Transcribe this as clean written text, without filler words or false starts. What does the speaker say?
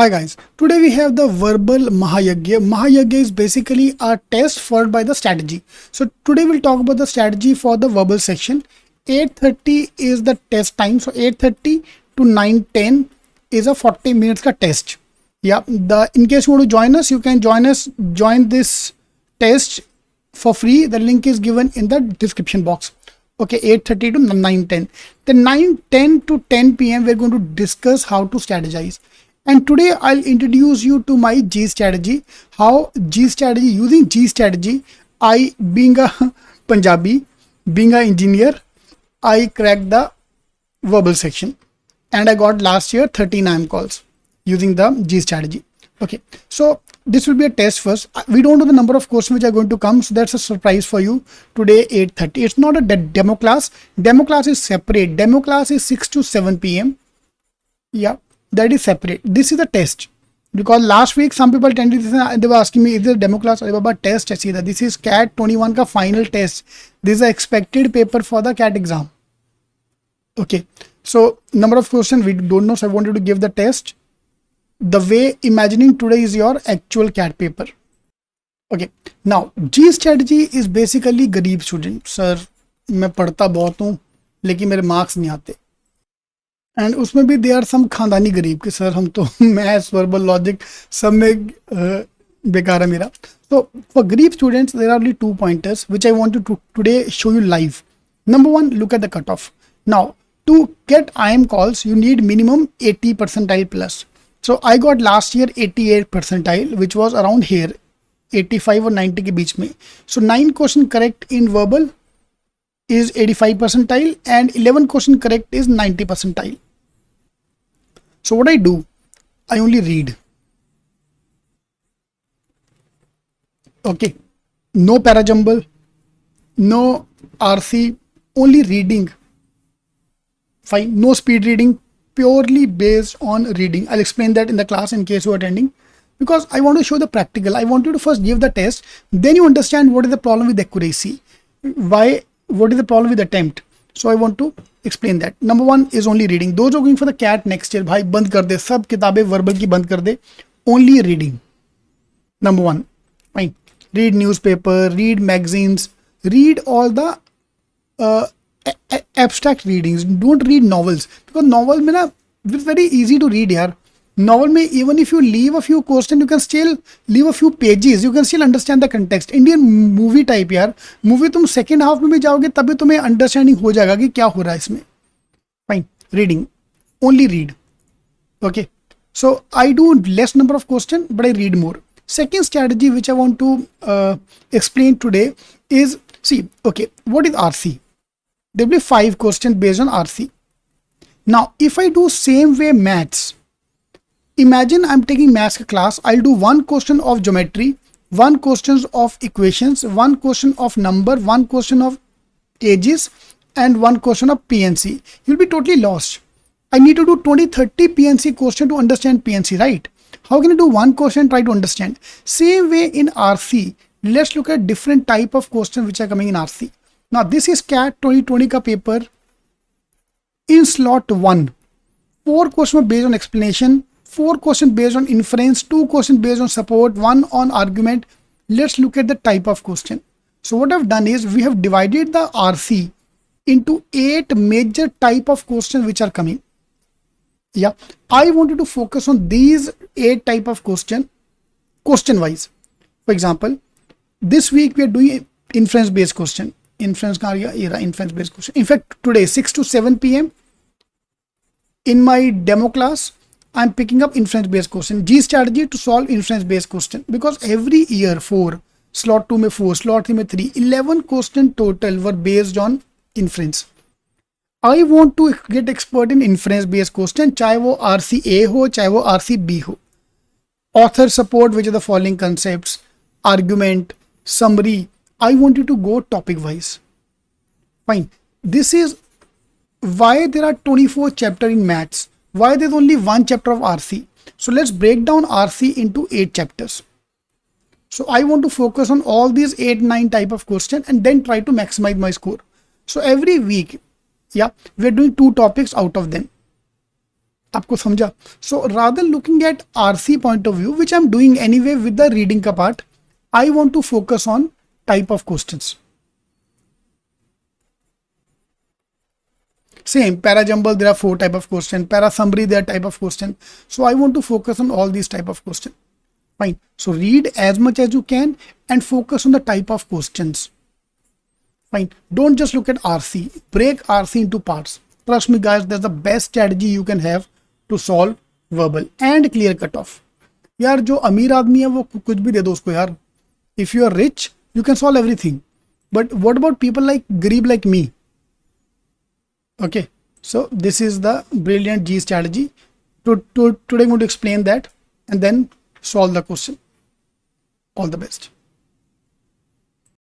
Hi guys, today we have the verbal Mahayagya. Mahayagya is basically a test followed by the strategy. So today we'll talk about the strategy for the verbal section. 8:30 is the test time. So 8:30 to 9:10 is a 40 minutes ka test. Yeah, in case you want to join us, you can join this test for free. The link is given in the description box. Okay, 8:30 to 9:10. Then 9:10 to 10 p.m. we're going to discuss how to strategize. And today I'll introduce you to my G strategy. How G strategy, using G strategy, I, being a Punjabi, being an engineer, I cracked the verbal section. And I got last year 39 calls using the G strategy. Okay, so this will be a test first. We don't know the number of questions which are going to come, so that's a surprise for you today. 8:30. It's not a demo class. Demo class is separate. Demo class is 6 to 7 p.m. Yeah, that is separate. This is a test, because last week some people attended this and they were asking me, is this a demo class or about test? This is CAT 21 ka final test. This is an expected paper for the CAT exam. Okay, so number of questions we don't know, so I wanted to give the test the way imagining today is your actual CAT paper. Okay, now G strategy is basically गरीब student. Sir, मैं पढ़ता बहुत हूँ लेकिन मेरे marks नहीं आते. And उसमें भी दे आर सम खानदानी गरीब के सर हम तो मैथ्स वर्बल लॉजिक सब में बेकार है मेरा. तो फॉर गरीब students there are only 2 pointers which I want to today show you live. Number 1, look at the cutoff. Now to get IM calls you need minimum 80 percentile plus. So I got last year 88 percentile which was around here 85 और 90 के बीच में. So 9 question correct in verbal is 85 percentile and 11 question correct is 90 percentile. So what I do, I only read. Okay, no parajumble, no RC, only reading. Fine, no speed reading, purely based on reading. I'll explain that in the class in case you're attending, because I want to show the practical. I want you to first give the test, then you understand what is the problem with accuracy. What is the problem with attempt? So I want to explain that. Number 1 is only reading. Those who are going for the CAT next year, भाई बंद कर दे, सब किताबें verbal की बंद कर दे. Only reading. Number 1, fine. Read newspaper, read magazines, read all the abstract readings. Don't read novels, because novel में ना it's very easy to read यार. Novel में even if you leave a few questions, you can still leave a few pages. You can still understand the context. Indian movie type यार, movie तुम second half में भी जाओगे तभी तुम्हें understanding हो जाएगा कि क्या हो रहा है इसमें. Fine, reading, only read. Okay, so I do less number of questions but I read more. Second strategy which I want to explain today is, see, okay, what is RC? There will be 5 questions based on RC. Now if I do same way maths, imagine I'm taking maths class. I'll do 1 question of geometry, 1 question of equations, 1 question of number, 1 question of ages, and 1 question of PNC. You'll be totally lost. I need to do 20-30 PNC question to understand PNC, right? How can I do 1 question and try to understand? Same way in RC. Let's look at different type of questions which are coming in RC. Now this is CAT 2020 ka paper. In slot 1, 4 questions based on explanation, 4 questions based on inference, 2 questions based on support, 1 on argument. Let's look at the type of question. So what I've done is we have divided the RC into 8 major type of questions which are coming. Yeah, I wanted to focus on these 8 type of question wise. For example, this week we are doing inference based question. Inference based question. In fact, today 6 to 7 p.m. in my demo class, I'm picking up inference based question. G strategy to solve inference based question, because every year 4, slot 2 में 4, slot 3 में 3, 11 question total were based on inference. I want to get expert in inference based question, चाहे वो RCA हो, चाहे वो RCB हो. Author support, which are the following concepts, argument, summary. I want you to go topic wise. Fine. This is why there are 24 chapters in maths. Why there's only 1 chapter of RC. So let's break down RC into 8 chapters. So I want to focus on all these 8-9 type of questions and then try to maximize my score. So every week, yeah, we're doing 2 topics out of them. आपको समझा? So rather looking at RC point of view, which I am doing anyway with the reading का part, I want to focus on type of questions. Same, para jumble there are 4 type of question, para summary there are type of question. So I want to focus on all these type of question. Fine. So read as much as you can and focus on the type of questions. Fine. Don't just look at RC. Break RC into parts. Trust me guys, that's the best strategy you can have to solve verbal and clear cutoff. यार जो अमीर आदमी है वो कुछ भी दे दो उसको यार. If you are rich, you can solve everything. But what about people like गरीब like me? Okay, so this is the brilliant G strategy. Today I'm going to explain that and then solve the question. All the best.